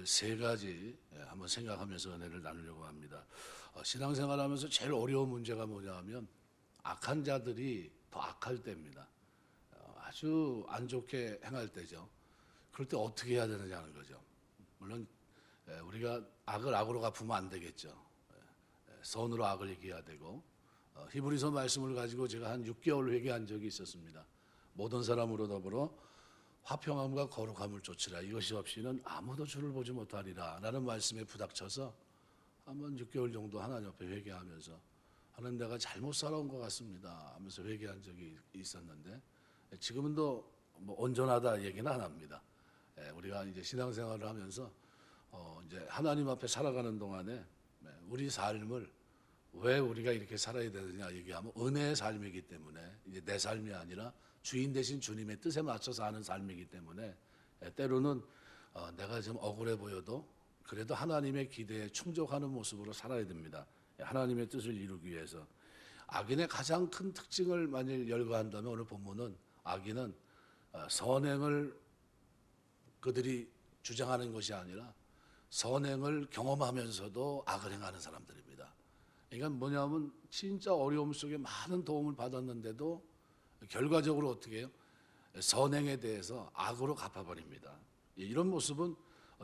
오늘 세 가지 한번 생각하면서 은혜를 나누려고 합니다. 신앙생활하면서 제일 어려운 문제가 뭐냐 하면 악한 자들이 더 악할 때입니다. 아주 안 좋게 행할 때죠. 그럴 때 어떻게 해야 되느냐는 거죠. 물론 우리가 악을 악으로 갚으면 안 되겠죠. 선으로 악을 이겨야 되고, 히브리서 말씀을 가지고 제가 한 6개월 회개한 적이 있었습니다. 모든 사람으로 더불어 화평함과 거룩함을 쫓으라. 이것이 없이는 아무도 주를 보지 못하리라 라는 말씀에 부닥쳐서 한번 6개월 정도 하나님 앞에 회개하면서 하는 내가 잘못 살아온 것 같습니다 하면서 회개한 적이 있었는데, 지금은 또 뭐 온전하다 얘기는 안 합니다. 우리가 이제 신앙생활을 하면서 이제 하나님 앞에 살아가는 동안에 우리 삶을 왜 우리가 이렇게 살아야 되느냐 얘기하면 은혜의 삶이기 때문에, 이제 내 삶이 아니라 주인 되신 주님의 뜻에 맞춰서 하는 삶이기 때문에, 때로는 내가 좀 억울해 보여도 그래도 하나님의 기대에 충족하는 모습으로 살아야 됩니다. 하나님의 뜻을 이루기 위해서. 악인의 가장 큰 특징을 만일 열거한다면 오늘 본문은 악인은 선행을 그들이 주장하는 것이 아니라 선행을 경험하면서도 악을 행하는 사람들입니다. 그러니까 뭐냐면 진짜 어려움 속에 많은 도움을 받았는데도 결과적으로 어떻게 해요? 선행에 대해서 악으로 갚아버립니다. 이런 모습은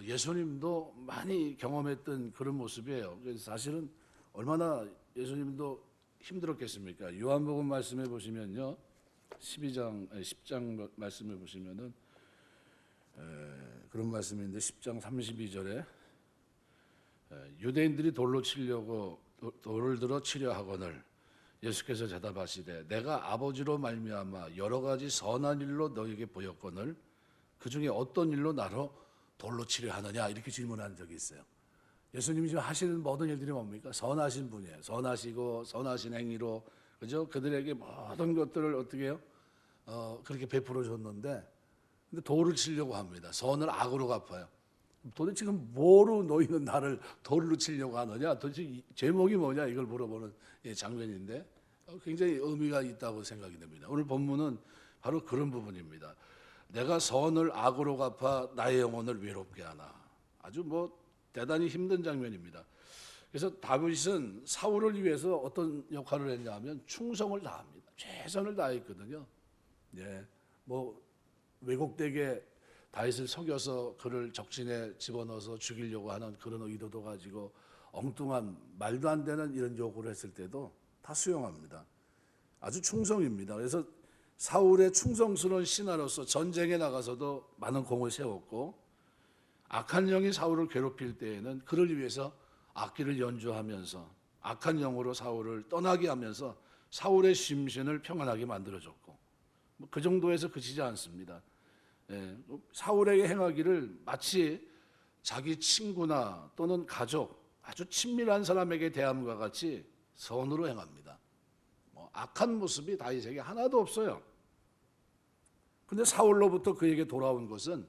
예수님도 많이 경험했던 그런 모습이에요. 그래서 사실은 얼마나 예수님도 힘들었겠습니까? 요한복음 말씀해 보시면요, 10장 말씀해 보시면은 그런 말씀인데 10장 32절에 유대인들이 돌로 치려고 돌을 들어 치려 하거늘 예수께서 대답하시되 내가 아버지로 말미암아 여러 가지 선한 일로 너에게 보였거늘 그 중에 어떤 일로 나로 돌로 치려 하느냐, 이렇게 질문한 적이 있어요. 예수님이 지금 하시는 모든 일들이 뭡니까? 선하신 분이에요. 선하시고 선하신 행위로, 그죠? 그들에게 모든 것들을 어떻게 해요? 그렇게 베풀어 줬는데, 근데 돌을 치려고 합니다. 선을 악으로 갚아요. 도대체 지금 뭐로 너희는 나를 돌로 치려고 하느냐? 도대체 제목이 뭐냐? 이걸 물어보는 장면인데 굉장히 의미가 있다고 생각이 됩니다. 오늘 본문은 바로 그런 부분입니다. 내가 선을 악으로 갚아 나의 영혼을 외롭게 하나. 아주 뭐 대단히 힘든 장면입니다. 그래서 다윗은 사울을 위해서 어떤 역할을 했냐 하면 충성을 다합니다. 최선을 다했거든요. 뭐 왜곡되게 다윗을 속여서 그를 적진에 집어넣어서 죽이려고 하는 그런 의도도 가지고 엉뚱한 말도 안 되는 이런 요구를 했을 때도 다 수용합니다. 아주 충성입니다. 그래서 사울의 충성스러운 신하로서 전쟁에 나가서도 많은 공을 세웠고, 악한 영이 사울을 괴롭힐 때에는 그를 위해서 악기를 연주하면서 악한 영으로 사울을 떠나게 하면서 사울의 심신을 평안하게 만들어줬고, 그 정도에서 그치지 않습니다. 사울에게 행하기를 마치 자기 친구나 또는 가족, 아주 친밀한 사람에게 대함과 같이 선으로 행합니다. 악한 모습이 다윗에게 하나도 없어요. 그런데 사울로부터 그에게 돌아온 것은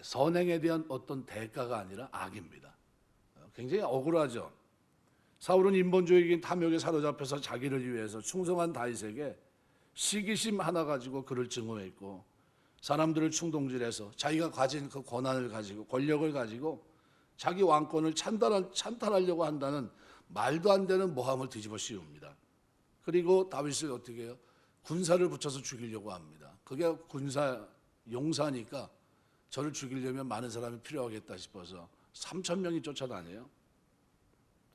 선행에 대한 어떤 대가가 아니라 악입니다. 굉장히 억울하죠. 사울은 인본주의적인 탐욕에 사로잡혀서 자기를 위해서 충성한 다윗에게 시기심 하나 가지고 그를 증오했고, 사람들을 충동질해서 자기가 가진 그 권한을 가지고 권력을 가지고 자기 왕권을 찬탈하려고 한다는 말도 안 되는 모함을 뒤집어 씌웁니다. 그리고 다윗을 어떻게 해요? 군사를 붙여서 죽이려고 합니다. 그게 군사 용사니까 저를 죽이려면 많은 사람이 필요하겠다 싶어서 3,000명이 쫓아다녀요.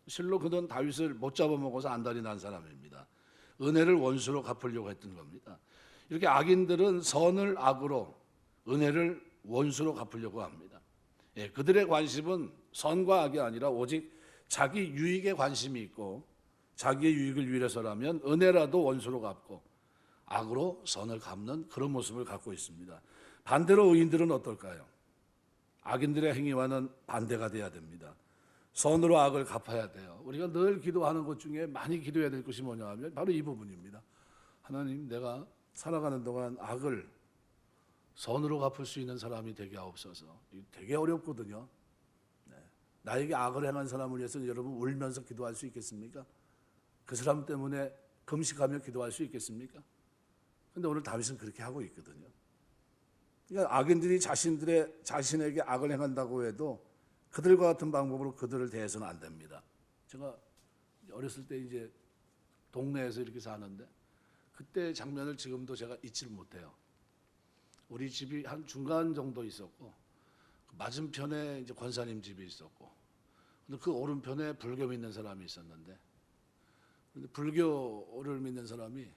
실로 그는 다윗을 못 잡아먹어서 안달이 난 사람입니다. 은혜를 원수로 갚으려고 했던 겁니다. 이렇게 악인들은 선을 악으로, 은혜를 원수로 갚으려고 합니다. 그들의 관심은 선과 악이 아니라 오직 자기 유익에 관심이 있고, 자기의 유익을 위해서라면 은혜라도 원수로 갚고 악으로 선을 갚는 그런 모습을 갖고 있습니다. 반대로 의인들은 어떨까요? 악인들의 행위와는 반대가 돼야 됩니다. 선으로 악을 갚아야 돼요. 우리가 늘 기도하는 것 중에 많이 기도해야 될 것이 뭐냐 하면 바로 이 부분입니다. 하나님, 내가 살아가는 동안 악을 선으로 갚을 수 있는 사람이 되게 하옵소서. 되게 어렵거든요. 나에게 악을 행한 사람을 위해서 여러분 울면서 기도할 수 있겠습니까? 그 사람 때문에 금식하며 기도할 수 있겠습니까? 그런데 오늘 다윗은 그렇게 하고 있거든요. 그러니까 악인들이 자신에게 악을 행한다고 해도 그들과 같은 방법으로 그들을 대해서는 안 됩니다. 제가 어렸을 때 이제 동네에서 이렇게 사는데 그때 장면을 지금도 제가 잊지를 못해요. 우리 집이 한 중간 정도 있었고 맞은편에 이제 권사님 집이 있었고 근데 그 오른편에 불교 믿는 사람이 있었는데 근데 불교를 믿는 사람이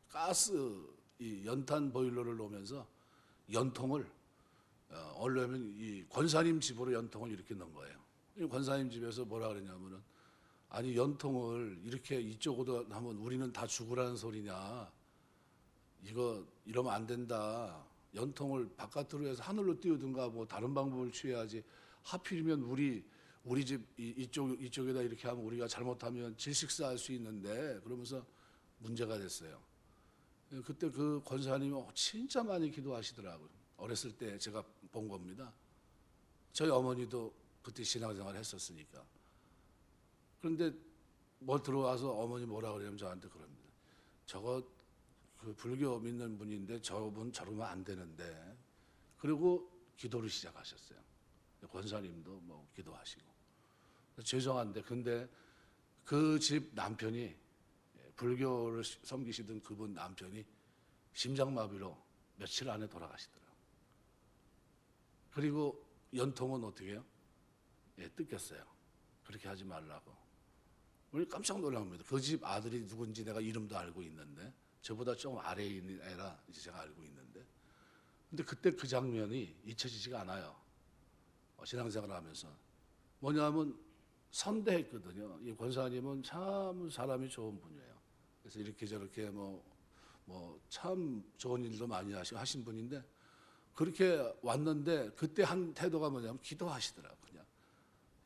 가스 이 연탄 보일러를 놓으면서 연통을 얼려면 이 권사님 집으로 연통을 이렇게 넣은 거예요. 이 권사님 집에서 뭐라 그랬냐면은 아니 연통을 이렇게 이쪽으로 하면 우리는 다 죽으라는 소리냐? 이거 이러면 안 된다. 연통을 바깥으로 해서 하늘로 띄우든가 뭐 다른 방법을 취해야지. 하필이면 우리 집 이쪽에다 이렇게 하면 우리가 잘못하면 질식사할 수 있는데 그러면서 문제가 됐어요. 그때 그 권사님이 진짜 많이 기도하시더라고요. 어렸을 때 제가 본 겁니다. 저희 어머니도 그때 신앙생활 했었으니까. 그런데 뭐 들어와서 어머니 뭐라 그러냐면 저한테 그럽니다. 저거 그 불교 믿는 분인데 저분 저러면 안 되는데. 그리고 기도를 시작하셨어요. 권사님도 뭐 기도하시고. 죄송한데 근데 그 집 남편이 불교를 섬기시던 그분 남편이 심장마비로 며칠 안에 돌아가시더라고요. 그리고 연통은 어떻게 해요? 뜯겼어요. 그렇게 하지 말라고. 우리 깜짝 놀랍니다. 그 집 아들이 누군지 내가 이름도 알고 있는데 저보다 좀 아래에 있는 애라 이제 제가 알고 있는데 근데 그때 그 장면이 잊혀지지가 않아요. 신앙생활을 하면서 뭐냐면 선대했거든요. 이 권사님은 참 사람이 좋은 분이에요. 그래서 이렇게 저렇게 뭐 참 좋은 일도 많이 하신 분인데 그렇게 왔는데 그때 한 태도가 뭐냐면 기도하시더라고요. 그냥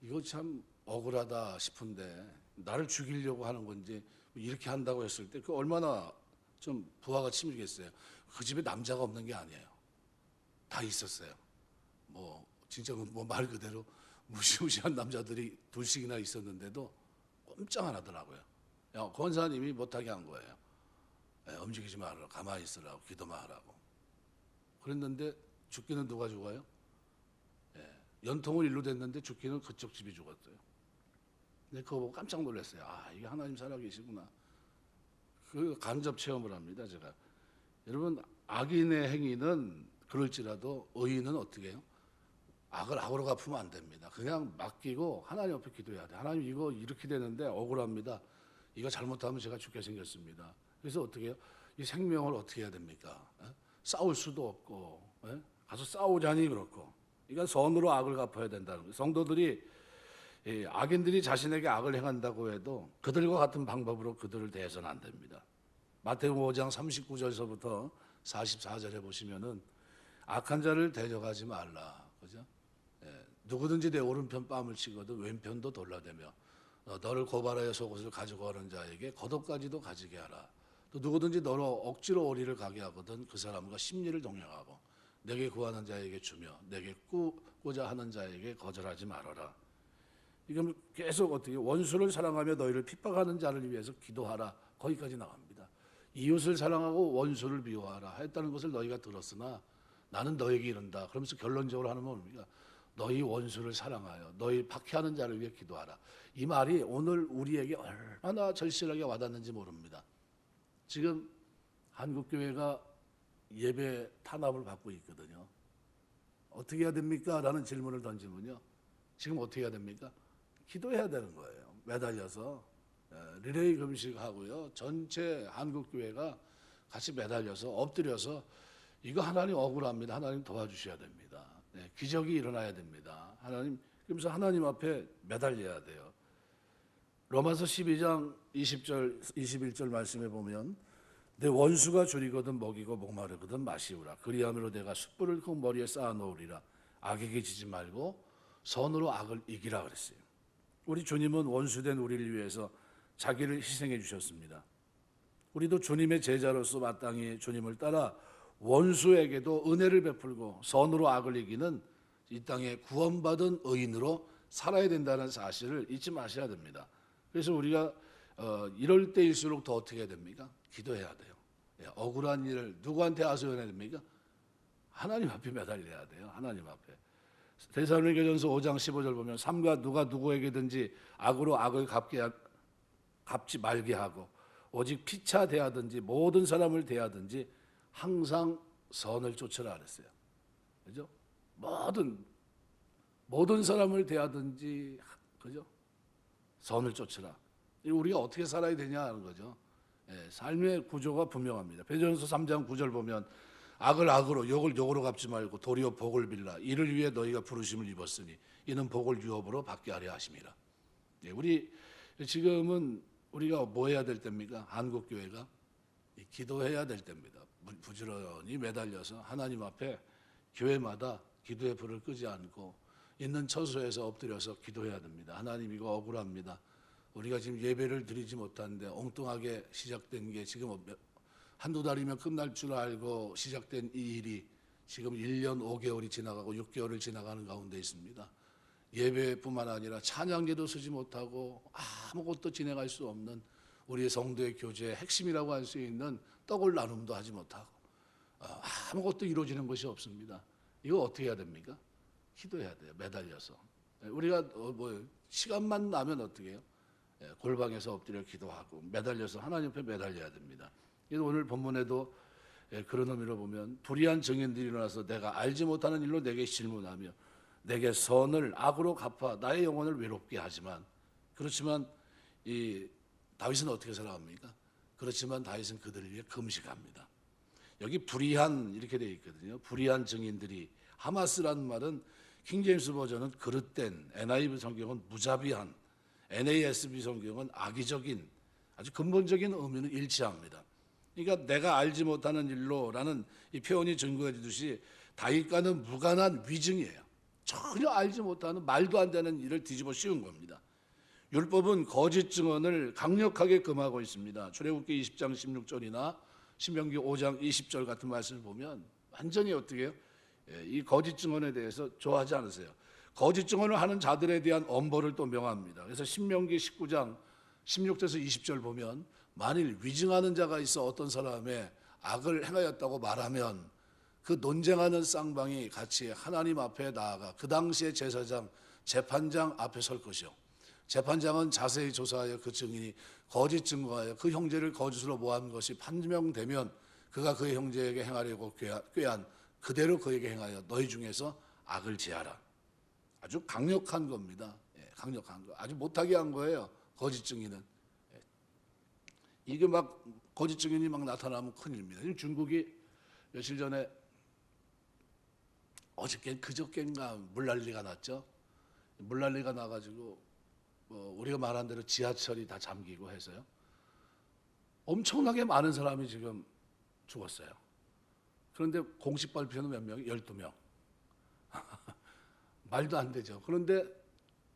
이거 참 억울하다 싶은데 나를 죽이려고 하는 건지 이렇게 한다고 했을 때 그 얼마나 좀 부하가 치밀겠어요. 그 집에 남자가 없는 게 아니에요. 다 있었어요. 뭐 진짜 뭐 말 그대로 무시무시한 남자들이 둘씩이나 있었는데도 꼼짝 안 하더라고요. 야, 권사님이 못하게 한 거예요. 움직이지 말라고, 가만히 있으라고, 기도만 하라고. 그랬는데 죽기는 누가 죽어요? 연통을 일로 댔는데 죽기는 그쪽 집이 죽었어요. 근데 그거 보고 깜짝 놀랐어요. 아, 이게 하나님 살아계시구나. 그 간접 체험을 합니다, 제가. 여러분, 악인의 행위는 그럴지라도 의인은 어떻게 해요? 악을 악으로 갚으면 안 됩니다. 그냥 맡기고 하나님 앞에 기도해야 돼. 하나님 이거 이렇게 되는데 억울합니다. 이거 잘못하면 제가 죽게 생겼습니다. 그래서 어떻게 해요? 이 생명을 어떻게 해야 됩니까? 싸울 수도 없고 가서 싸우자니 그렇고 이건 선으로 악을 갚아야 된다는 거예요. 성도들이 악인들이 자신에게 악을 행한다고 해도 그들과 같은 방법으로 그들을 대해서는 안 됩니다. 마태복음 5장 39절서부터 44절에 보시면은 악한 자를 데려가지 말라. 그죠? 누구든지 내 오른편 뺨을 치거든 왼편도 돌려대며 너를 고발하여 속옷을 가지고 가는 자에게 겉옷까지도 가지게 하라. 또 누구든지 너로 억지로 오리를 가게 하거든 그 사람과 심리를 동행하고 내게 구하는 자에게 주며 내게 꾸고자 하는 자에게 거절하지 말아라. 이건 계속 어떻게 원수를 사랑하며 너희를 핍박하는 자를 위해서 기도하라. 거기까지 나갑니다. 이웃을 사랑하고 원수를 미워하라 했다는 것을 너희가 들었으나 나는 너에게 이른다. 그러면서 결론적으로 하는 건 뭡니까? 너희 원수를 사랑하여 너희 박해하는 자를 위해 기도하라. 이 말이 오늘 우리에게 얼마나 절실하게 와닿는지 모릅니다. 지금 한국교회가 예배 탄압을 받고 있거든요. 어떻게 해야 됩니까? 라는 질문을 던지면요. 지금 어떻게 해야 됩니까? 기도해야 되는 거예요. 매달려서 리레이 금식하고요. 전체 한국교회가 같이 매달려서 엎드려서 이거 하나님 억울합니다. 하나님 도와주셔야 됩니다. 기적이 일어나야 됩니다. 하나님 그러면서 하나님 앞에 매달려야 돼요. 로마서 12장 20절 21절 말씀에 보면 내 원수가 줄이거든 먹이고 목마르거든 마시우라. 그리함으로 내가 숯불을 그 머리에 쌓아 놓으리라. 악에게 지지 말고 선으로 악을 이기라 그랬어요. 우리 주님은 원수된 우리를 위해서 자기를 희생해 주셨습니다. 우리도 주님의 제자로서 마땅히 주님을 따라 원수에게도 은혜를 베풀고 선으로 악을 이기는 이 땅에 구원받은 의인으로 살아야 된다는 사실을 잊지 마셔야 됩니다. 그래서 우리가 이럴 때일수록 더 어떻게 해야 됩니까? 기도해야 돼요. 억울한 일을 누구한테 하소연해야 됩니까? 하나님 앞에 매달려야 돼요. 하나님 앞에. 데살로니가전서 5장 15절 보면 삼가 누가 누구에게든지 악으로 악을 갚지 말게 하고 오직 피차 대하든지 모든 사람을 대하든지 항상 선을 쫓으라 그랬어요. 그죠? 모든 사람을 대하든지 그죠? 선을 쫓으라. 우리가 어떻게 살아야 되냐 하는 거죠. 예, 삶의 구조가 분명합니다. 베드로전서 3장 9절 보면 악을 악으로 욕을 욕으로 갚지 말고 도리어 복을 빌라. 이를 위해 너희가 부르심을 입었으니 이는 복을 유업으로 받게 하려 하심이라. 예, 우리 지금은 우리가 뭐 해야 될 때입니까? 한국교회가 기도해야 될 때입니다. 부지런히 매달려서 하나님 앞에 교회마다 기도의 불을 끄지 않고 있는 처소에서 엎드려서 기도해야 됩니다. 하나님 이거 억울합니다. 우리가 지금 예배를 드리지 못하는데 엉뚱하게 시작된 게 지금 한두 달이면 끝날 줄 알고 시작된 이 일이 지금 1년 5개월이 지나가고 6개월을 지나가는 가운데 있습니다. 예배뿐만 아니라 찬양제도 쓰지 못하고 아무것도 진행할 수 없는 우리의 성도의 교제의 핵심이라고 할 수 있는 떡을 나눔도 하지 못하고 아무것도 이루어지는 것이 없습니다. 이거 어떻게 해야 됩니까? 기도해야 돼요. 매달려서. 우리가 시간만 나면 어떻게 해요? 골방에서 엎드려 기도하고 매달려서 하나님 앞에 매달려야 됩니다. 그래서 오늘 본문에도 그런 의미로 보면 불의한 증인들이 일어나서 내가 알지 못하는 일로 내게 질문하며 내게 선을 악으로 갚아 나의 영혼을 외롭게 하지만 그렇지만 이 다윗은 어떻게 살아갑니까? 그렇지만 다윗은 그들을 위해 금식합니다. 여기 불의한 이렇게 되어 있거든요. 불의한 증인들이 하마스라는 말은 킹제임스 버전은 그릇된, NIV 성경은 무자비한, NASB 성경은 악의적인 아주 근본적인 의미는 일치합니다. 그러니까 내가 알지 못하는 일로라는 이 표현이 증거해 주듯이 다윗과는 무관한 위증이에요. 전혀 알지 못하는 말도 안 되는 일을 뒤집어 씌운 겁니다. 율법은 거짓 증언을 강력하게 금하고 있습니다. 출애굽기 20장 16절이나 신명기 5장 20절 같은 말씀을 보면 완전히 어떻게 해요? 이 거짓 증언에 대해서 좋아하지 않으세요. 거짓 증언을 하는 자들에 대한 엄벌을 또 명합니다. 그래서 신명기 19장 16절에서 20절 보면 만일 위증하는 자가 있어 어떤 사람의 악을 행하였다고 말하면 그 논쟁하는 쌍방이 같이 하나님 앞에 나아가 그 당시에 제사장, 재판장 앞에 설 것이요. 재판장은 자세히 조사하여 그 증인이 거짓 증거하여 그 형제를 거짓으로 모한 것이 판명되면 그가 그의 형제에게 행하려고 꾀한 그대로 그에게 행하여 너희 중에서 악을 제하라. 아주 강력한 겁니다. 강력한 거. 아주 못하게 한 거예요. 거짓 증인은. 이게 막 거짓 증인이 막 나타나면 큰일입니다. 중국이 며칠 전에 그저께인가 물난리가 났죠. 물난리가 나가지고 우리가 말한 대로 지하철이 다 잠기고 해서요. 엄청나게 많은 사람이 지금 죽었어요. 그런데 공식 발표는 몇 명? 12명. 말도 안 되죠. 그런데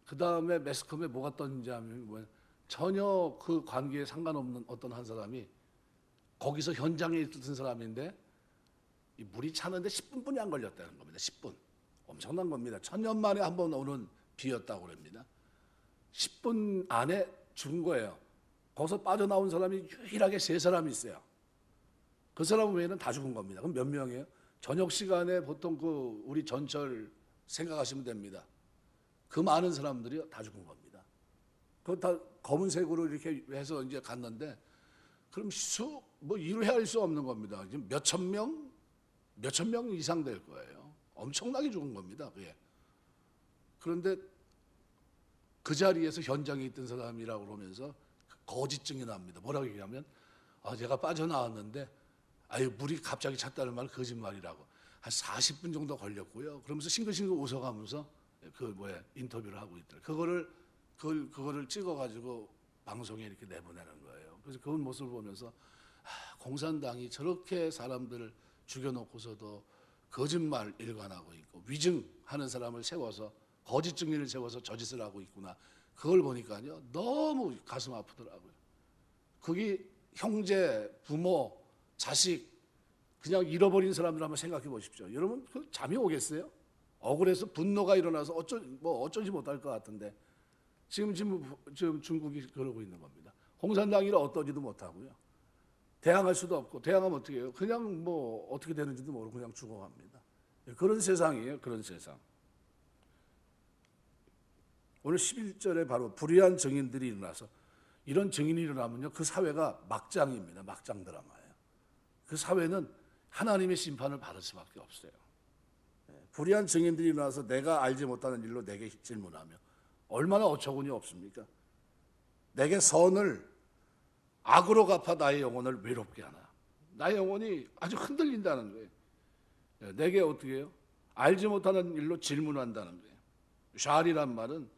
그 다음에 매스컴에 뭐가 떴는지 하면 전혀 그 관계에 상관없는 어떤 한 사람이 거기서 현장에 있던 사람인데 이 물이 차는데 10분뿐이 안 걸렸다는 겁니다. 10분. 엄청난 겁니다. 1000년 만에 한 번 오는 비였다고 그럽니다. 10분 안에 죽은 거예요. 거기서 빠져나온 사람이 유일하게 3사람이 있어요. 그 사람 외에는 다 죽은 겁니다. 그럼 몇 명이에요? 저녁 시간에 보통 그 우리 전철 생각하시면 됩니다. 그 많은 사람들이 다 죽은 겁니다. 그거 다 검은색으로 이렇게 해서 이제 갔는데 그럼 이루해야 할 수 없는 겁니다. 지금 몇천 명 이상 될 거예요. 엄청나게 죽은 겁니다. 그게. 그런데 그 자리에서 현장에 있던 사람이라고 그러면서 거짓 증인합니다. 뭐라고 얘기하면 제가 빠져나왔는데 물이 갑자기 찼다는 말은 거짓말이라고. 한 40분 정도 걸렸고요. 그러면서 싱글싱글 웃어가면서 인터뷰를 하고 있더라고요. 그거를 찍어가지고 방송에 이렇게 내보내는 거예요. 그래서 그 모습을 보면서 공산당이 저렇게 사람들을 죽여놓고서도 거짓말 일관하고 있고 위증하는 사람을 세워서 거짓 증인을 세워서 저짓을 하고 있구나. 그걸 보니까요 너무 가슴 아프더라고요. 그게 형제, 부모, 자식 그냥 잃어버린 사람들 한번 생각해 보십시오. 여러분 잠이 오겠어요? 억울해서 분노가 일어나서 어쩌지 못할 것 같은데 지금 중국이 그러고 있는 겁니다. 공산당이라 어떠지도 못하고요. 대항할 수도 없고 대항하면 어떻게 해요? 그냥 어떻게 되는지도 모르고 그냥 죽어갑니다. 그런 세상이에요. 그런 세상. 오늘 11절에 바로 불의한 증인들이 일어나서, 이런 증인이 일어나면요, 그 사회가 막장입니다. 막장 드라마예요. 그 사회는 하나님의 심판을 받을 수밖에 없어요. 불의한 증인들이 일어나서 내가 알지 못하는 일로 내게 질문하며, 얼마나 어처구니 없습니까? 내게 선을 악으로 갚아 나의 영혼을 외롭게 하나. 나의 영혼이 아주 흔들린다는 거예요. 내게 어떻게 해요? 알지 못하는 일로 질문한다는 거예요. 샬이란 말은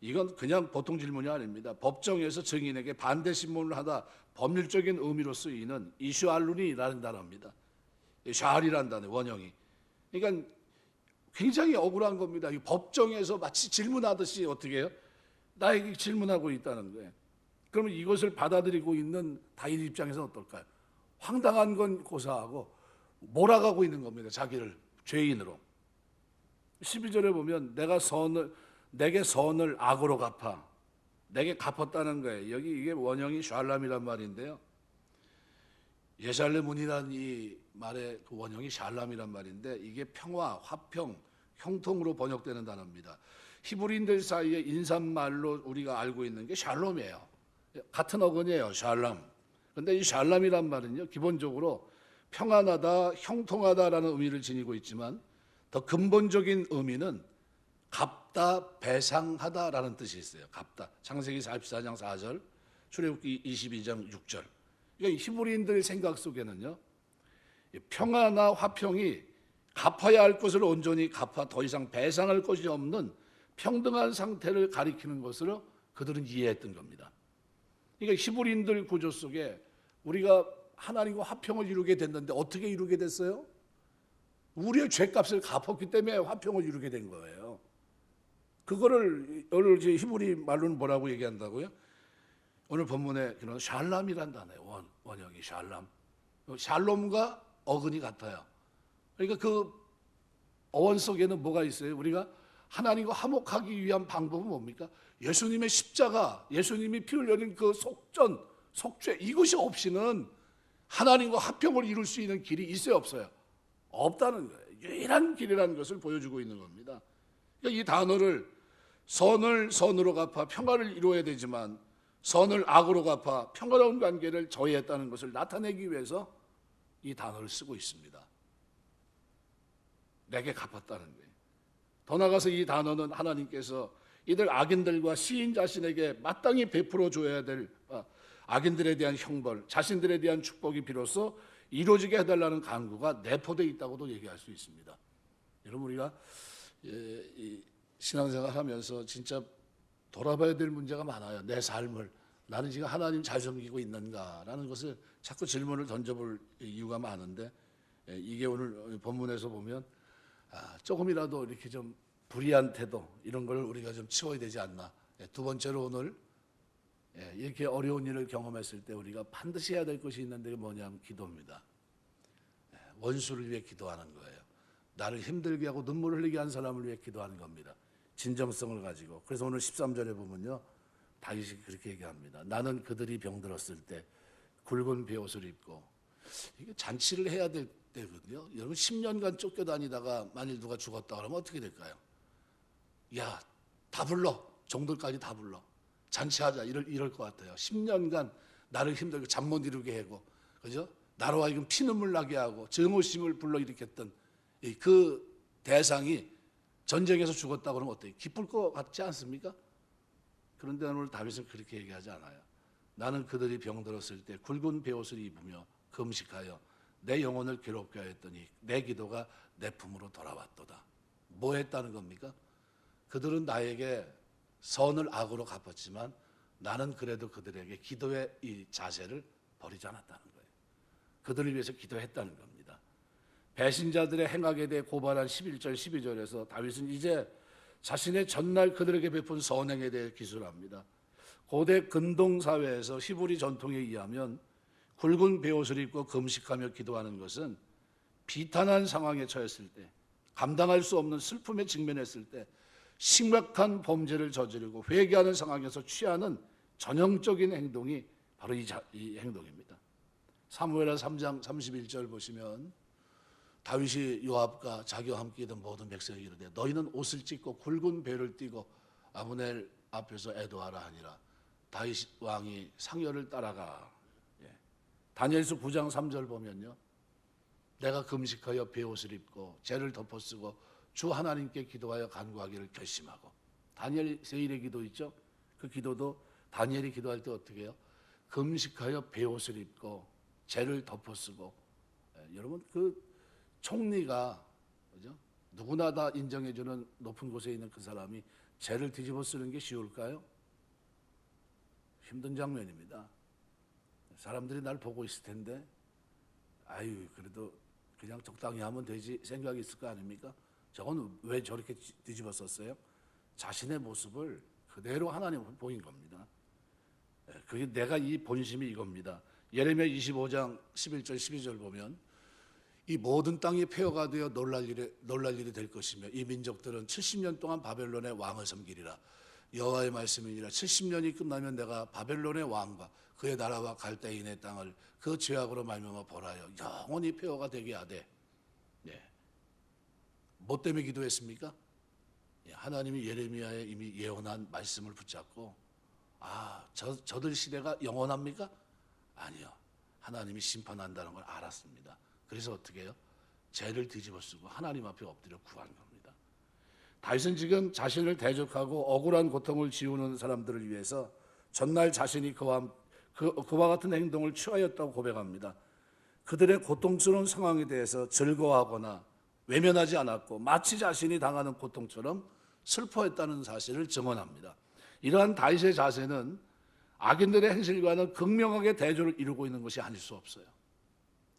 이건 그냥 보통 질문이 아닙니다. 법정에서 증인에게 반대 신문을 하다 법률적인 의미로 쓰이는 이슈알룬이라는 단어입니다. 샬이란 단어 원형이. 그러니까 굉장히 억울한 겁니다. 법정에서 마치 질문하듯이 어떻게 해요? 나에게 질문하고 있다는 거예요. 그러면 이것을 받아들이고 있는 다윗 입장에서는 어떨까요? 황당한 건 고사하고 몰아가고 있는 겁니다. 자기를 죄인으로. 12절에 보면 내게 선을 악으로 갚아. 내게 갚았다는 거예요. 여기 이게 원형이 샬람이란 말인데요. 예살레 문이라는 이 말의 그 원형이 샬람이란 말인데, 이게 평화, 화평, 형통으로 번역되는 단어입니다. 히브리인들 사이에 인사말로 우리가 알고 있는 게 샬롬이에요. 같은 어근이에요. 샬람. 그런데 이 샬람이란 말은요, 기본적으로 평안하다, 형통하다라는 의미를 지니고 있지만, 더 근본적인 의미는 갚다, 배상하다라는 뜻이 있어요. 갚다. 창세기 44장 4절, 출애굽기 22장 6절. 그러니까 히브리인들 생각 속에는요, 평화나 화평이 갚아야 할 것을 온전히 갚아 더 이상 배상할 것이 없는 평등한 상태를 가리키는 것으로 그들은 이해했던 겁니다. 그러니까 히브리인들 구조 속에 우리가 하나님과 화평을 이루게 됐는데 어떻게 이루게 됐어요? 우리의 죄값을 갚았기 때문에 화평을 이루게 된 거예요. 그거를 오늘 히브리 말로는 뭐라고 얘기한다고요? 오늘 본문에 그런 샬람이란 단어예요. 원형이 샬람. 샬롬과 어근이 같아요. 그러니까 그 어원 속에는 뭐가 있어요? 우리가 하나님과 화목하기 위한 방법은 뭡니까? 예수님의 십자가, 예수님이 피 흘려진 그 속전, 속죄, 이것이 없이는 하나님과 화평을 이룰 수 있는 길이 있어요, 없어요? 없다는 거예요. 유일한 길이라는 것을 보여주고 있는 겁니다. 그러니까 이 단어를 선을 선으로 갚아 평화를 이루어야 되지만 선을 악으로 갚아 평화로운 관계를 저해했다는 것을 나타내기 위해서 이 단어를 쓰고 있습니다. 내게 갚았다는 거예요. 더 나아가서 이 단어는 하나님께서 이들 악인들과 시인 자신에게 마땅히 베풀어 줘야 될 악인들에 대한 형벌, 자신들에 대한 축복이 비로소 이루어지게 해달라는 강구가 내포되어 있다고도 얘기할 수 있습니다. 여러분, 우리가 신앙생활 하면서 진짜 돌아봐야 될 문제가 많아요. 내 삶을 나는 지금 하나님 잘 섬기고 있는가라는 것을 자꾸 질문을 던져볼 이유가 많은데, 이게 오늘 본문에서 보면 조금이라도 이렇게 좀 불의한 태도, 이런 걸 우리가 좀 치워야 되지 않나. 두 번째로 오늘 이렇게 어려운 일을 경험했을 때 우리가 반드시 해야 될 것이 있는데 뭐냐면 기도입니다. 원수를 위해 기도하는 거예요. 나를 힘들게 하고 눈물을 흘리게 한 사람을 위해 기도하는 겁니다. 진정성을 가지고. 그래서 오늘 13절에 보면요, 다윗이 그렇게 얘기합니다. 나는 그들이 병들었을 때 굵은 베옷을 입고, 이게 잔치를 해야 될 때거든요. 여러분 10년간 쫓겨다니다가 만일 누가 죽었다 그러면 어떻게 될까요? 야, 다 불러. 종들까지 다 불러. 잔치하자. 이럴 것 같아요. 10년간 나를 힘들게 잠 못 이루게 하고, 그죠? 나로 하여금 피눈물 나게 하고 증오심을 불러일으켰던 그 대상이 전쟁에서 죽었다 그러면 어때요? 기쁠 것 같지 않습니까? 그런데 오늘 다윗은 그렇게 얘기하지 않아요. 나는 그들이 병들었을 때 굵은 베옷을 입으며 금식하여 내 영혼을 괴롭게 하였더니 내 기도가 내 품으로 돌아왔도다. 뭐 했다는 겁니까? 그들은 나에게 선을 악으로 갚았지만 나는 그래도 그들에게 기도의 이 자세를 버리지 않았다는 거예요. 그들을 위해서 기도했다는 겁니다. 배신자들의 행악에 대해 고발한 11절 12절에서 다윗은 이제 자신의 전날 그들에게 베푼 선행에 대해 기술합니다. 고대 근동사회에서 히브리 전통에 의하면 굵은 베옷을 입고 금식하며 기도하는 것은 비탄한 상황에 처했을 때, 감당할 수 없는 슬픔에 직면했을 때, 심각한 범죄를 저지르고 회개하는 상황에서 취하는 전형적인 행동이 바로 이 행동입니다. 사무엘하 3장 31절 보시면 다윗이 요압과 자기와 함께 있던 모든 백성에게 이르되 너희는 옷을 찢고 굵은 배를 띠고 아브넬 앞에서 애도하라 하니라. 다윗 왕이 상여를 따라가. 다니엘서 9장 3절 보면요, 내가 금식하여 베옷을 입고 죄를 덮어쓰고 주 하나님께 기도하여 간구하기를 결심하고. 다니엘 세일의 기도 있죠? 그 기도도 다니엘이 기도할 때 어떻게 해요? 금식하여 베옷을 입고 죄를 덮어쓰고. 여러분, 그 총리가, 그죠? 누구나 다 인정해주는 높은 곳에 있는 그 사람이 죄를 뒤집어 쓰는 게 쉬울까요? 힘든 장면입니다. 사람들이 날 보고 있을 텐데, 아유, 그래도 그냥 적당히 하면 되지 생각이 있을 거 아닙니까? 저건 왜 저렇게 뒤집어 썼어요? 자신의 모습을 그대로 하나님은 보인 겁니다. 그게 내가 이 본심이 이겁니다. 예레미야 25장 11절 12절 보면 이 모든 땅이 폐허가 되어 놀랄 일이 될 것이며 이 민족들은 70년 동안 바벨론의 왕을 섬기리라. 여호와의 말씀이니라. 70년이 끝나면 내가 바벨론의 왕과 그의 나라와 갈대인의 땅을 그 죄악으로 말미암아 벌하여 영원히 폐허가 되게 하되. 뭐 때문에 기도했습니까? 하나님이 예레미야에 이미 예언한 말씀을 붙잡고, 저들 시대가 영원합니까? 아니요. 하나님이 심판한다는 걸 알았습니다. 그래서 어떻게 해요? 죄를 뒤집어 쓰고 하나님 앞에 엎드려 구한 겁니다. 다윗은 지금 자신을 대적하고 억울한 고통을 지우는 사람들을 위해서 전날 자신이 그와 같은 행동을 취하였다고 고백합니다. 그들의 고통스러운 상황에 대해서 즐거워하거나 외면하지 않았고 마치 자신이 당하는 고통처럼 슬퍼했다는 사실을 증언합니다. 이러한 다윗의 자세는 악인들의 행실과는 극명하게 대조를 이루고 있는 것이 아닐 수 없어요.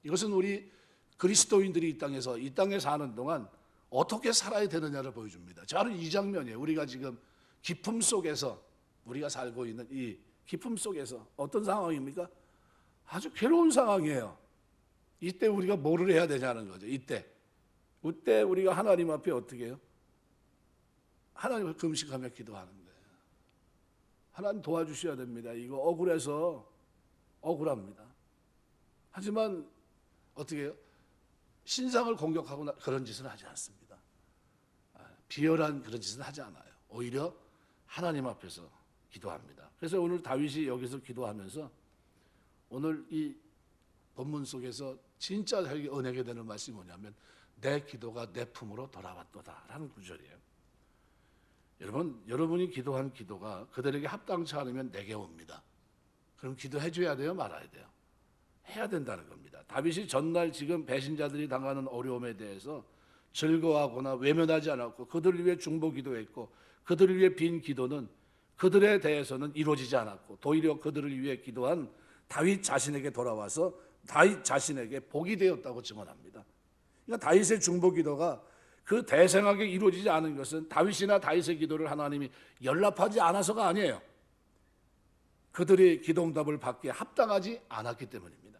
이것은 우리 그리스도인들이 이 땅에 사는 동안 어떻게 살아야 되느냐를 보여줍니다. 바로 이 장면이에요. 우리가 지금 기품 속에서 우리가 살고 있는 이 기품 속에서 어떤 상황입니까? 아주 괴로운 상황이에요. 이때 우리가 뭐를 해야 되냐는 거죠. 이때 우리가 하나님 앞에 어떻게 해요? 하나님을 금식하며 기도하는 거예요. 하나님 도와주셔야 됩니다. 이거 억울해서 억울합니다. 하지만 어떻게 해요? 신상을 공격하거나 그런 짓은 하지 않습니다. 비열한 그런 짓은 하지 않아요. 오히려 하나님 앞에서 기도합니다. 그래서 오늘 다윗이 여기서 기도하면서 오늘 이 본문 속에서 진짜 자기 은혜게 되는 말씀이 뭐냐면 내 기도가 내 품으로 돌아왔도다 라는 구절이에요. 여러분이 기도한 기도가 그들에게 합당치 않으면 내게 옵니다. 그럼 기도해 줘야 돼요? 말아야 돼요? 해야 된다는 겁니다. 다윗이 전날 지금 배신자들이 당하는 어려움에 대해서 즐거워하거나 외면하지 않았고 그들을 위해 중보 기도했고 그들을 위해 빈 기도는 그들에 대해서는 이루어지지 않았고 도리어 그들을 위해 기도한 다윗 자신에게 돌아와서 다윗 자신에게 복이 되었다고 증언합니다. 그러니까 다윗의 중보 기도가 그 대성하게 이루어지지 않은 것은 다윗이나 다윗의 기도를 하나님이 연락하지 않아서가 아니에요. 그들이 기도응답을 받기에 합당하지 않았기 때문입니다.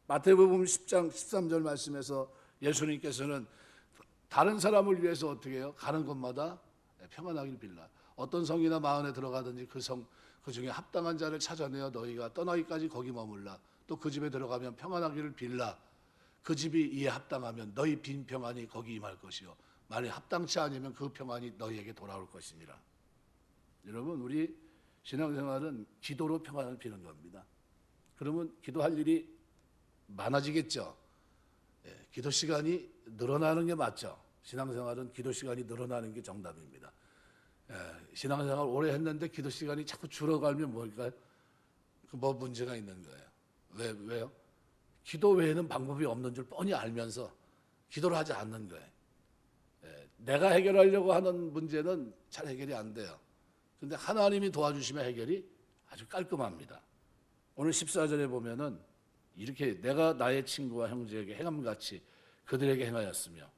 마태복음 10장 13절 말씀에서 예수님께서는 다른 사람을 위해서 어떻게 해요? 가는 곳마다 평안하기를 빌라. 어떤 성이나 마을에 들어가든지 그 중에 합당한 자를 찾아내어 너희가 떠나기까지 거기 머물라. 또 그 집에 들어가면 평안하기를 빌라. 그 집이 이에 합당하면 너희 빈 평안이 거기 임할 것이요 만일 합당치 않으면 그 평안이 너희에게 돌아올 것이니라. 여러분, 우리 신앙생활은 기도로 평안을 비는 겁니다. 그러면 기도할 일이 많아지겠죠. 기도 시간이 늘어나는 게 맞죠. 신앙생활은 기도 시간이 늘어나는 게 정답입니다. 신앙생활 오래 했는데 기도 시간이 자꾸 줄어가면 뭘까요? 뭐 문제가 있는 거예요. 왜요? 기도 외에는 방법이 없는 줄 뻔히 알면서 기도를 하지 않는 거예요. 내가 해결하려고 하는 문제는 잘 해결이 안 돼요. 그런데 하나님이 도와주시면 해결이 아주 깔끔합니다. 오늘 14절에 보면은 이렇게 내가 나의 친구와 형제에게 행함같이 그들에게 행하였으며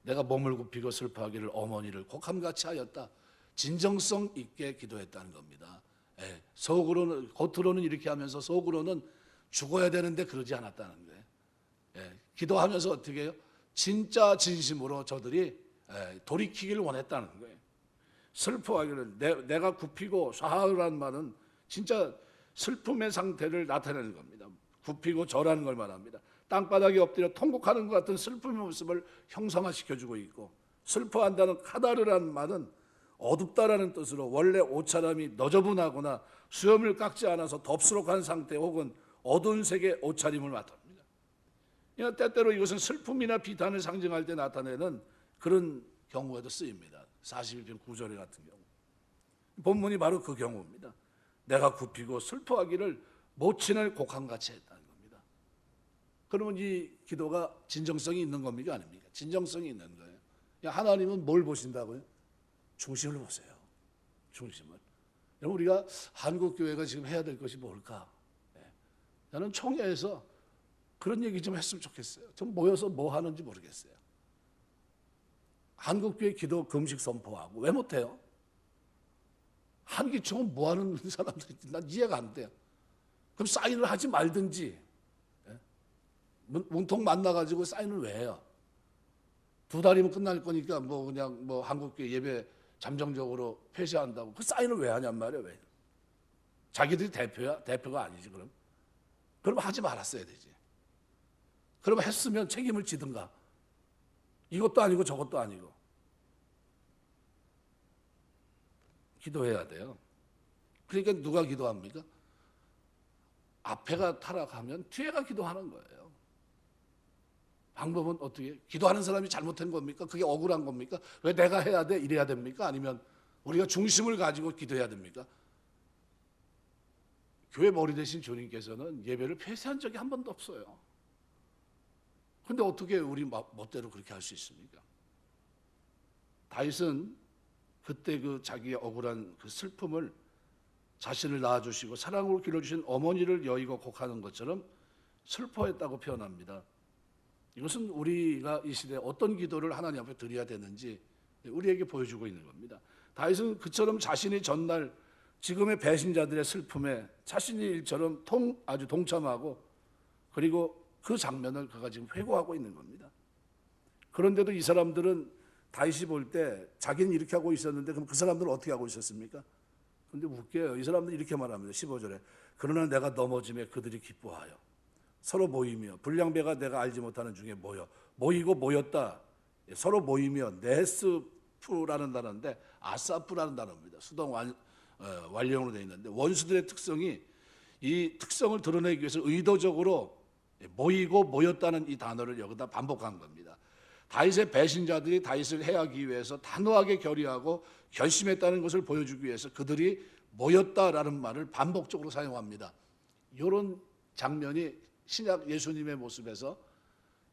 내가 몸을 굽히고 슬퍼하기를 어머니를 곡함같이 하였다. 진정성 있게 기도했다는 겁니다. 겉으로는 이렇게 하면서 속으로는 죽어야 되는데 그러지 않았다는 거예요. 기도하면서 어떻게 해요? 진짜 진심으로 저들이 돌이키기를 원했다는 거예요. 슬퍼하기를 내가 굽히고 사하라는 말은 진짜 슬픔의 상태를 나타내는 겁니다. 굽히고 절하는 걸 말합니다. 땅바닥에 엎드려 통곡하는 것 같은 슬픔의 모습을 형상화시켜주고 있고, 슬퍼한다는 카다르라는 말은 어둡다라는 뜻으로 원래 옷차림이 너저분하거나 수염을 깎지 않아서 덥수룩한 상태 혹은 어두운 색의 옷차림을 나타냅니다. 때때로 이것은 슬픔이나 비탄을 상징할 때 나타내는 그런 경우에도 쓰입니다. 41편 9절에 같은 경우. 본문이 바로 그 경우입니다. 내가 굽히고 슬퍼하기를 모친을 곡한같이 했다는 겁니다. 그러면 이 기도가 진정성이 있는 겁니까? 아닙니까? 진정성이 있는 거예요. 하나님은 뭘 보신다고요? 중심을 보세요. 중심을. 우리가 한국교회가 지금 해야 될 것이 뭘까? 나는 총회에서 그런 얘기 좀 했으면 좋겠어요. 좀 모여서 뭐 하는지 모르겠어요. 한국교회 기도 금식 선포하고 왜 못해요? 한기총은 뭐 하는 사람들인지 난 이해가 안 돼요. 그럼 사인을 하지 말든지, 문통 만나가지고 사인을 왜 해요? 2달이면 끝날 거니까 그냥 한국교회 예배 잠정적으로 폐쇄한다고 그 사인을 왜 하냔 말이에요. 왜? 자기들이 대표야? 대표가 아니지. 그럼 하지 말았어야 되지. 그럼 했으면 책임을 지든가. 이것도 아니고 저것도 아니고. 기도해야 돼요. 그러니까 누가 기도합니까? 앞에가 타락하면 뒤에가 기도하는 거예요. 방법은 어떻게? 기도하는 사람이 잘못한 겁니까? 그게 억울한 겁니까? 왜 내가 해야 돼? 이래야 됩니까? 아니면 우리가 중심을 가지고 기도해야 됩니까? 교회 머리 대신 주님께서는 예배를 폐쇄한 적이 한 번도 없어요. 근데 어떻게 우리 멋대로 그렇게 할 수 있습니까? 다윗은 그때 그 자기의 억울한 그 슬픔을 자신을 낳아주시고 사랑으로 길러주신 어머니를 여의고 곡하는 것처럼 슬퍼했다고 표현합니다. 이것은 우리가 이 시대에 어떤 기도를 하나님 앞에 드려야 되는지 우리에게 보여주고 있는 겁니다. 다윗은 그처럼 자신이 전날 지금의 배신자들의 슬픔에 자신이 일처럼 아주 동참하고 그리고 그 장면을 그가 지금 회고하고 있는 겁니다. 그런데도 이 사람들은 다윗이 볼 때 자기는 이렇게 하고 있었는데 그럼 그 사람들은 어떻게 하고 있었습니까? 그런데 웃겨요. 이 사람들은 이렇게 말합니다. 15절에 그러나 내가 넘어짐에 그들이 기뻐하여 서로 모이며 불량배가 내가 알지 못하는 중에 모이고 모였다. 서로 모이며 네스프라는 단어인데 아사프라는 단어입니다. 수동 완료형으로 되어 있는데 원수들의 특성이 이 특성을 드러내기 위해서 의도적으로 모이고 모였다는 이 단어를 여기다 반복한 겁니다. 다윗의 배신자들이 다윗을 해하기 위해서 단호하게 결의하고 결심했다는 것을 보여주기 위해서 그들이 모였다라는 말을 반복적으로 사용합니다. 이런 장면이 신약 예수님의 모습에서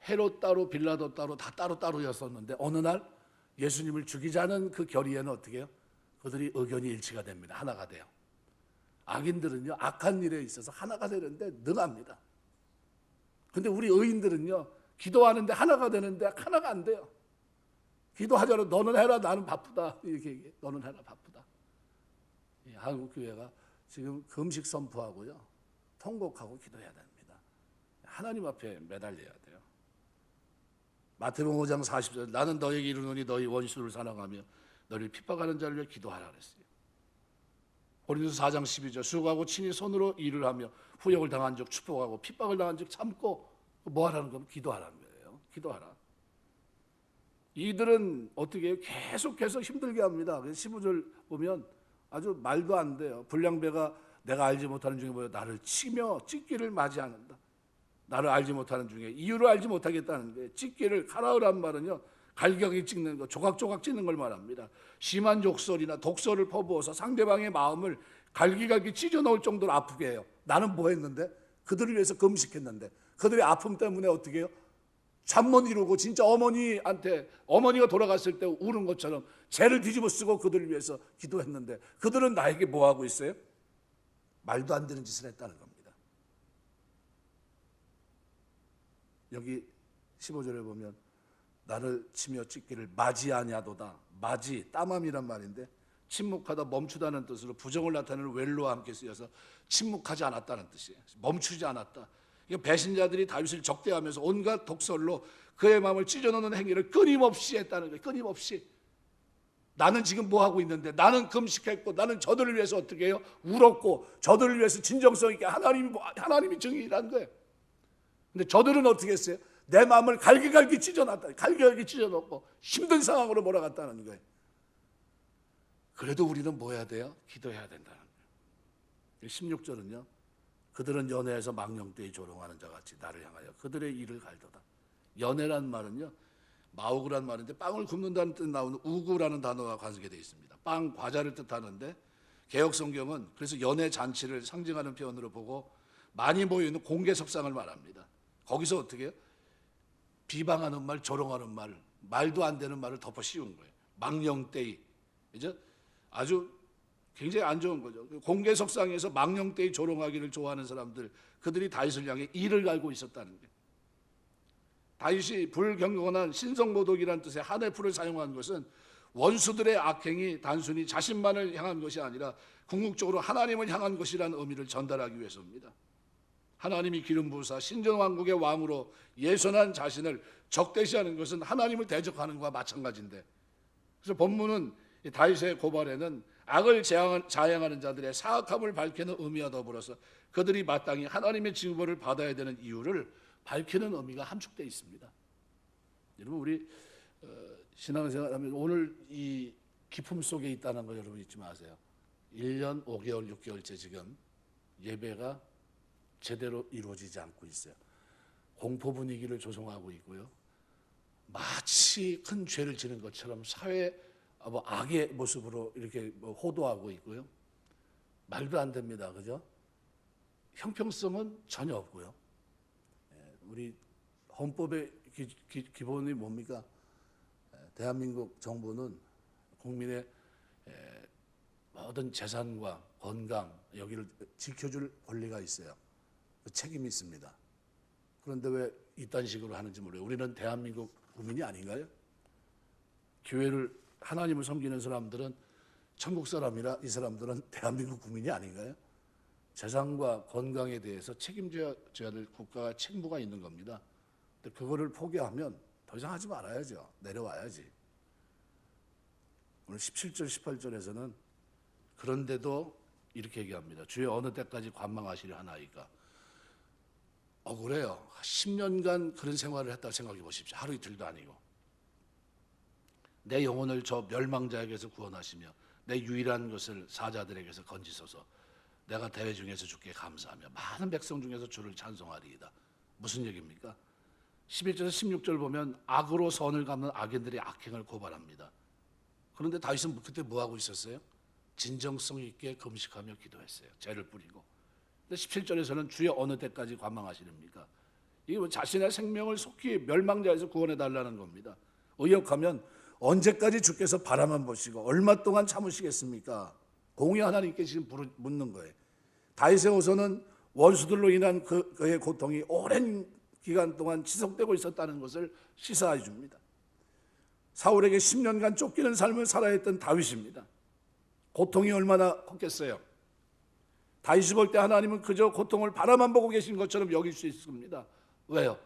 헤롯 따로 빌라도 따로 다 따로였었는데 어느 날 예수님을 죽이자는 그 결의에는 어떻게 해요? 그들이 의견이 일치가 됩니다. 하나가 돼요. 악인들은요 악한 일에 있어서 하나가 되는데 능합니다. 근데 우리 의인들은요 기도하는데 하나가 되는데 하나가 안 돼요. 기도하자로 너는 해라 나는 바쁘다 이렇게 얘기해. 너는 해라 바쁘다. 한국 교회가 지금 금식 선포하고요 통곡하고 기도해야 됩니다. 하나님 앞에 매달려야 돼요. 마태복음 5장 40절 나는 너에게 이르노니 너희 원수를 사랑하며 너를 핍박하는 자를 위해 기도하라 그랬어요. 고린도서 4장 12절 수고하고 친히 손으로 일을 하며 후욕을 당한 적 축복하고 핍박을 당한 적 참고 뭐 하라는 건 기도하라는 거예요. 기도하라. 이들은 어떻게 해요? 계속해서 힘들게 합니다. 15절 보면 아주 말도 안 돼요. 불량배가 내가 알지 못하는 중에 뭐예요? 나를 치며 찢기를 맞이하는다. 나를 알지 못하는 중에 이유를 알지 못하겠다는 거예요. 찢기를 카라으란 말은요 갈격이 찍는 거, 조각조각 찢는 걸 말합니다. 심한 욕설이나 독설을 퍼부어서 상대방의 마음을 갈기갈기 찢어 놓을 정도로 아프게 해요. 나는 뭐 했는데? 그들을 위해서 금식했는데 그들의 아픔 때문에 어떻게 해요? 잠 못 이루고 진짜 어머니가 돌아갔을 때 우는 것처럼 죄를 뒤집어 쓰고 그들을 위해서 기도했는데 그들은 나에게 뭐 하고 있어요? 말도 안 되는 짓을 했다는 겁니다. 여기 15절에 보면 나를 치며 찢기를 맞이하냐도다. 맞이, 따맘이란 말인데 침묵하다 멈추다는 뜻으로 부정을 나타내는 웰로와 함께 쓰여서 침묵하지 않았다는 뜻이에요. 멈추지 않았다. 이거 배신자들이 다윗을 적대하면서 온갖 독설로 그의 마음을 찢어놓는 행위를 끊임없이 했다는 거예요. 끊임없이. 나는 지금 뭐 하고 있는데 나는 금식했고 나는 저들을 위해서 어떻게 해요? 울었고 저들을 위해서 진정성 있게 하나님이 증인이라는 거예요. 근데 저들은 어떻게 했어요? 내 마음을 갈기갈기 찢어놨다. 갈기갈기 찢어놓고 힘든 상황으로 몰아갔다는 거예요. 그래도 우리는 뭐 해야 돼요? 기도해야 된다는 거예요. 16절은요. 그들은 연회에서 망령되이 조롱하는 자같이 나를 향하여 그들의 일을 갈도다. 연회란 말은요. 마우그란 말인데 빵을 굽는다는 뜻 나오는 우구라는 단어가 관계되어 있습니다. 빵, 과자를 뜻하는데 개혁성경은 그래서 연회 잔치를 상징하는 표현으로 보고 많이 모여있는 공개 석상을 말합니다. 거기서 어떻게 해요? 비방하는 말, 조롱하는 말, 말도 안 되는 말을 덮어 씌운 거예요. 망령되이. 그죠? 아주 굉장히 안 좋은 거죠. 공개 석상에서 망령되이 조롱하기를 좋아하는 사람들, 그들이 다윗을 향해 이를 갈고 있었다는 거예요. 다윗이 불경건한 신성모독이라는 뜻의 하네프를 사용한 것은 원수들의 악행이 단순히 자신만을 향한 것이 아니라 궁극적으로 하나님을 향한 것이라는 의미를 전달하기 위해서입니다. 하나님이 기름 부으사 신전왕국의 왕으로 예선한 자신을 적대시하는 것은 하나님을 대적하는 것과 마찬가지인데, 그래서 본문은 다윗의 고발에는 악을 자행하는 자들의 사악함을 밝히는 의미와 더불어서 그들이 마땅히 하나님의 징벌을 받아야 되는 이유를 밝히는 의미가 함축되어 있습니다. 여러분, 우리 신앙생활하면 오늘 이 기품 속에 있다는 거 여러분 잊지 마세요. 1년 5개월 6개월째 지금 예배가 제대로 이루어지지 않고 있어요. 공포 분위기를 조성하고 있고요. 마치 큰 죄를 지는 것처럼 사회 악의 모습으로 이렇게 호도하고 있고요. 말도 안 됩니다. 그죠? 형평성은 전혀 없고요. 우리 헌법의 기본이 뭡니까? 대한민국 정부는 국민의 모든 재산과 건강 여기를 지켜줄 권리가 있어요. 그 책임이 있습니다. 그런데 왜 이딴 식으로 하는지 모르겠어요. 우리는 대한민국 국민이 아닌가요? 교회를 하나님을 섬기는 사람들은 천국 사람이라 이 사람들은 대한민국 국민이 아닌가요? 재산과 건강에 대해서 책임져야 될 국가가 책무가 있는 겁니다. 근데 그거를 포기하면 더 이상 하지 말아야죠. 내려와야지. 오늘 17절 18절에서는 그런데도 이렇게 얘기합니다. 주여 어느 때까지 관망하시려 하나이까. 억울해요. 10년간 그런 생활을 했다고 생각해 보십시오. 하루 이틀도 아니고. 내 영혼을 저 멸망자에게서 구원하시며 내 유일한 것을 사자들에게서 건지소서. 내가 대회 중에서 주께 감사하며 많은 백성 중에서 주를 찬송하리이다. 무슨 얘기입니까? 11절에서 16절 보면 악으로 선을 갚는 악인들의 악행을 고발합니다. 그런데 다윗은 그때 뭐하고 있었어요? 진정성 있게 금식하며 기도했어요. 죄를 뿌리고. 근데 17절에서는 주여 어느 때까지 관망하시렵니까? 이게 자신의 생명을 속히 멸망자에서 구원해달라는 겁니다. 의역하면 언제까지 주께서 바라만 보시고 얼마 동안 참으시겠습니까? 공의 하나님께 지금 묻는 거예요. 다윗의 호소는 원수들로 인한 그의 고통이 오랜 기간 동안 지속되고 있었다는 것을 시사해 줍니다. 사울에게 10년간 쫓기는 삶을 살아야 했던 다윗입니다. 고통이 얼마나 컸겠어요. 다윗이 볼 때 하나님은 그저 고통을 바라만 보고 계신 것처럼 여길 수 있습니다. 왜요?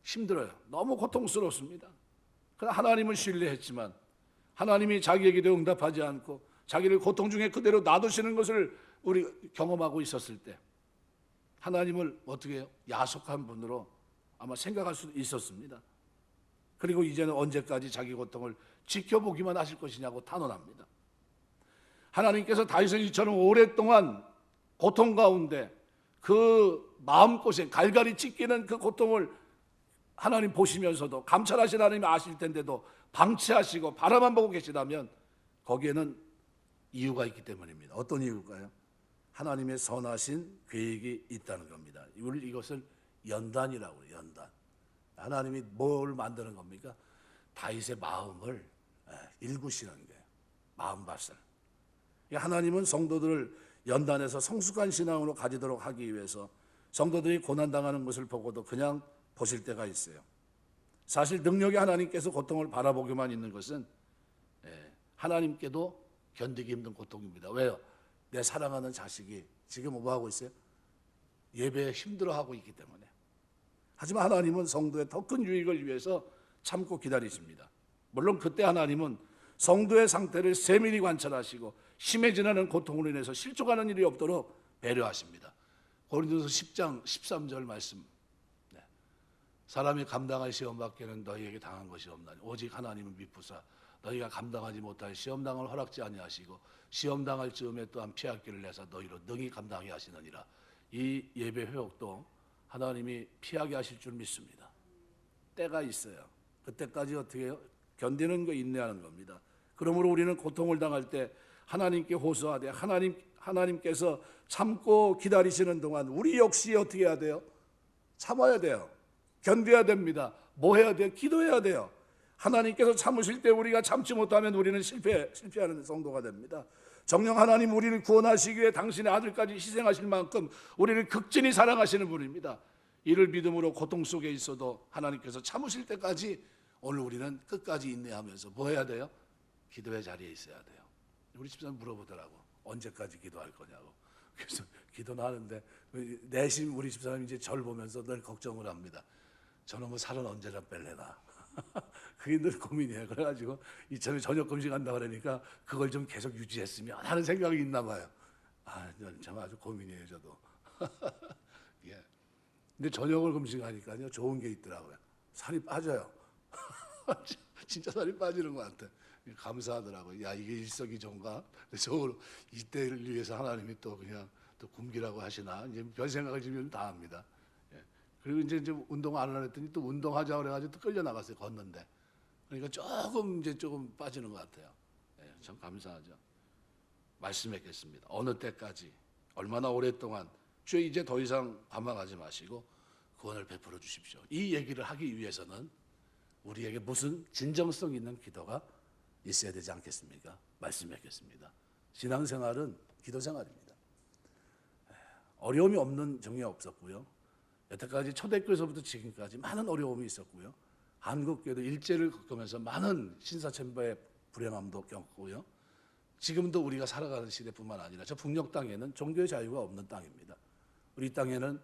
힘들어요. 너무 고통스럽습니다. 그러나 하나님을 신뢰했지만 하나님이 자기의 기도에 응답하지 않고 자기를 고통 중에 그대로 놔두시는 것을 우리 경험하고 있었을 때 하나님을 어떻게 해요? 야속한 분으로 아마 생각할 수도 있었습니다. 그리고 이제는 언제까지 자기 고통을 지켜보기만 하실 것이냐고 탄원합니다. 하나님께서 다윗을 이처럼 오랫동안 고통 가운데 그 마음고생, 갈갈이 찢기는 그 고통을 하나님 보시면서도 감찰하신 하나님이 아실 텐데도 방치하시고 바라만 보고 계시다면 거기에는 이유가 있기 때문입니다. 어떤 이유일까요? 하나님의 선하신 계획이 있다는 겁니다. 이것을 연단이라고 해요. 연단. 하나님이 뭘 만드는 겁니까? 다윗의 마음을 일구시는 거예요. 마음밭을. 하나님은 성도들을 연단해서 성숙한 신앙으로 가지도록 하기 위해서 성도들이 고난당하는 것을 보고도 그냥 보실 때가 있어요. 사실 능력의 하나님께서 고통을 바라보기만 있는 것은 하나님께도 견디기 힘든 고통입니다. 왜요? 내 사랑하는 자식이 지금 뭐 하고 있어요? 예배에 힘들어하고 있기 때문에. 하지만 하나님은 성도의 더 큰 유익을 위해서 참고 기다리십니다. 물론 그때 하나님은 성도의 상태를 세밀히 관찰하시고 심해지는 고통으로 인해서 실족하는 일이 없도록 배려하십니다. 고린도서 10장 13절 말씀. 사람이 감당할 시험밖에는 너희에게 당한 것이 없나니 오직 하나님은 미쁘사 너희가 감당하지 못할 시험당을 허락지 아니하시고 시험당할 즈음에 또한 피할 길을 내사 너희로 능히 감당하게 하시느니라. 이 예배 회복도 하나님이 피하게 하실 줄 믿습니다. 때가 있어요. 그때까지 어떻게 해요? 견디는 거, 인내하는 겁니다. 그러므로 우리는 고통을 당할 때 하나님께 호소하되 하나님께서 참고 기다리시는 동안 우리 역시 어떻게 해야 돼요? 참아야 돼요. 견뎌야 됩니다. 뭐 해야 돼요? 기도해야 돼요. 하나님께서 참으실 때 우리가 참지 못하면 우리는 실패하는 성도가 됩니다. 정녕 하나님 우리를 구원하시기 위해 당신의 아들까지 희생하실 만큼 우리를 극진히 사랑하시는 분입니다. 이를 믿음으로 고통 속에 있어도 하나님께서 참으실 때까지 오늘 우리는 끝까지 인내하면서 뭐 해야 돼요? 기도의 자리에 있어야 돼요. 우리 집사님 물어보더라고. 언제까지 기도할 거냐고. 그래서 기도는 하는데 내심 우리 집사람이 이제 절 보면서 늘 걱정을 합니다. 저는 뭐 살은 언제나 뺄래나. 그게 늘 고민이에요. 그래가지고 이참에 저녁 금식한다 그러니까 그걸 좀 계속 유지했으면 하는 생각이 있나 봐요. 참 아주 고민이에요, 저도. 예. 근데 저녁을 금식하니까요, 좋은 게 있더라고요. 살이 빠져요. 진짜 살이 빠지는 것 같아. 감사하더라고요. 야, 이게 일석이조인가? 그래서 이때를 위해서 하나님이 또 그냥 또 굶기라고 하시나? 이제 별 생각을 지금 다 합니다. 예. 그리고 이제 운동 안 하려 했더니 또 운동하자 그래가지고 또 끌려 나갔어요, 걷는데. 그러니까 조금 빠지는 것 같아요. 예, 참 감사하죠. 말씀했겠습니다. 어느 때까지, 얼마나 오랫동안 주여 이제 더 이상 반박하지 마시고 구원을 베풀어 주십시오. 이 얘기를 하기 위해서는 우리에게 무슨 진정성 있는 기도가 있어야 되지 않겠습니까? 말씀했겠습니다. 신앙생활은 기도생활입니다. 어려움이 없는 정이 없었고요. 여태까지 초대교회에서부터 지금까지 많은 어려움이 있었고요. 한국교회도 일제를 겪으면서 많은 신사참배의 불행함도 겪고요. 지금도 우리가 살아가는 시대뿐만 아니라 저 북녘 땅에는 종교의 자유가 없는 땅입니다. 우리 땅에는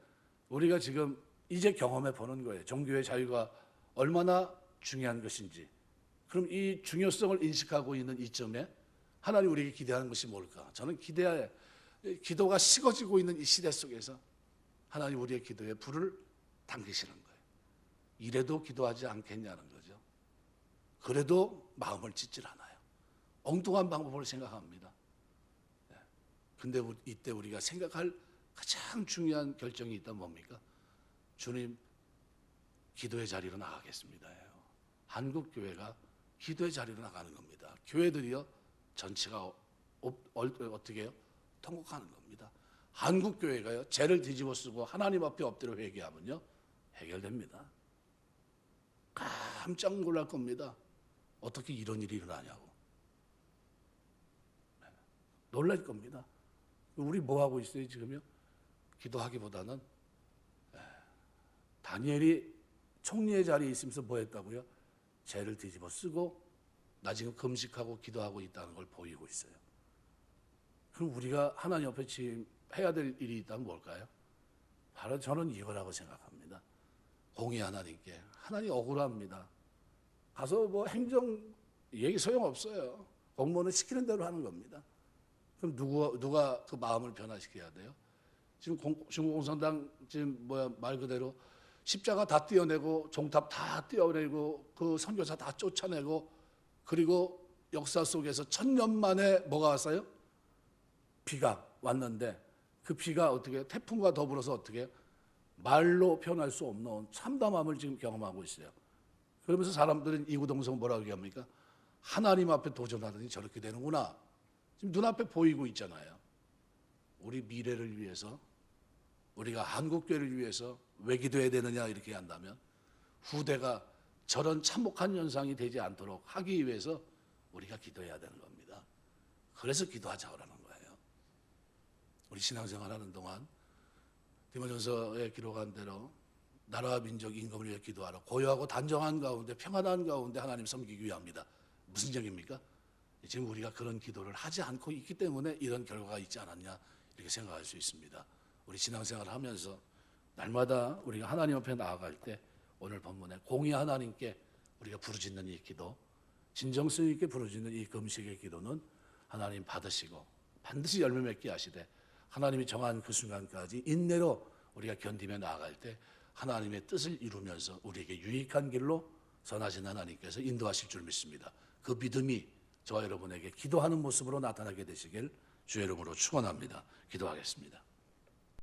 우리가 지금 이제 경험해 보는 거예요. 종교의 자유가 얼마나 중요한 것인지. 그럼 이 중요성을 인식하고 있는 이점에 하나님 우리에게 기대하는 것이 뭘까? 저는 기도가 식어지고 있는 이 시대 속에서 하나님 우리의 기도에 불을 당기시는 거예요. 이래도 기도하지 않겠냐는 거죠. 그래도 마음을 찢질 않아요. 엉뚱한 방법을 생각합니다. 근데 이때 우리가 생각할 가장 중요한 결정이 있다면 뭡니까? 주님, 기도의 자리로 나가겠습니다. 한국교회가 기도의 자리로 나가는 겁니다. 교회들이요, 전체가 어떻게 해요? 통곡하는 겁니다. 한국교회가요, 죄를 뒤집어 쓰고 하나님 앞에 엎드려 회개하면요, 해결됩니다. 깜짝 놀랄 겁니다. 어떻게 이런 일이 일어나냐고. 놀랄 겁니다. 우리 뭐 하고 있어요, 지금요? 기도하기보다는 다니엘이 총리의 자리에 있으면서 뭐 했다고요? 죄를 뒤집어 쓰고 나 지금 금식하고 기도하고 있다는 걸 보이고 있어요. 그럼 우리가 하나님 앞에 지금 해야 될 일이 있다면 뭘까요? 바로 저는 이거라고 생각합니다. 공의 하나님께. 하나님 억울합니다. 가서 뭐 행정 얘기 소용없어요. 공무원은 시키는 대로 하는 겁니다. 그럼 누가 그 마음을 변화시켜야 돼요? 지금 중국공산당 지금 말 그대로 십자가 다 떼어내고 종탑 다 떼어내고 그 선교사 다 쫓아내고 그리고 역사 속에서 1000년 만에 뭐가 왔어요? 비가 왔는데 그 비가 어떻게 태풍과 더불어서 어떻게 말로 표현할 수 없는 참담함을 지금 경험하고 있어요. 그러면서 사람들은 이구동성 뭐라고 얘기합니까? 하나님 앞에 도전하더니 저렇게 되는구나. 지금 눈앞에 보이고 있잖아요. 우리 미래를 위해서 우리가 한국교회를 위해서 왜 기도해야 되느냐 이렇게 한다면 후대가 저런 참혹한 현상이 되지 않도록 하기 위해서 우리가 기도해야 되는 겁니다. 그래서 기도하자고 하는 거예요. 우리 신앙생활하는 동안 디모전서에 기록한 대로 나라와 민족 임금을 위해 기도하라. 고요하고 단정한 가운데 평안한 가운데 하나님 섬기기 위함이다. 무슨 얘기입니까? 지금 우리가 그런 기도를 하지 않고 있기 때문에 이런 결과가 있지 않았냐 이렇게 생각할 수 있습니다. 우리 신앙생활을 하면서 날마다 우리가 하나님 앞에 나아갈 때 오늘 본문에 공의 하나님께 우리가 부르짖는 이 기도, 진정성 있게 부르짖는 이 금식의 기도는 하나님 받으시고 반드시 열매 맺게 하시되 하나님이 정한 그 순간까지 인내로 우리가 견디며 나아갈 때 하나님의 뜻을 이루면서 우리에게 유익한 길로 선하신 하나님께서 인도하실 줄 믿습니다. 그 믿음이 저와 여러분에게 기도하는 모습으로 나타나게 되시길 주의 이름으로 축원합니다. 기도하겠습니다.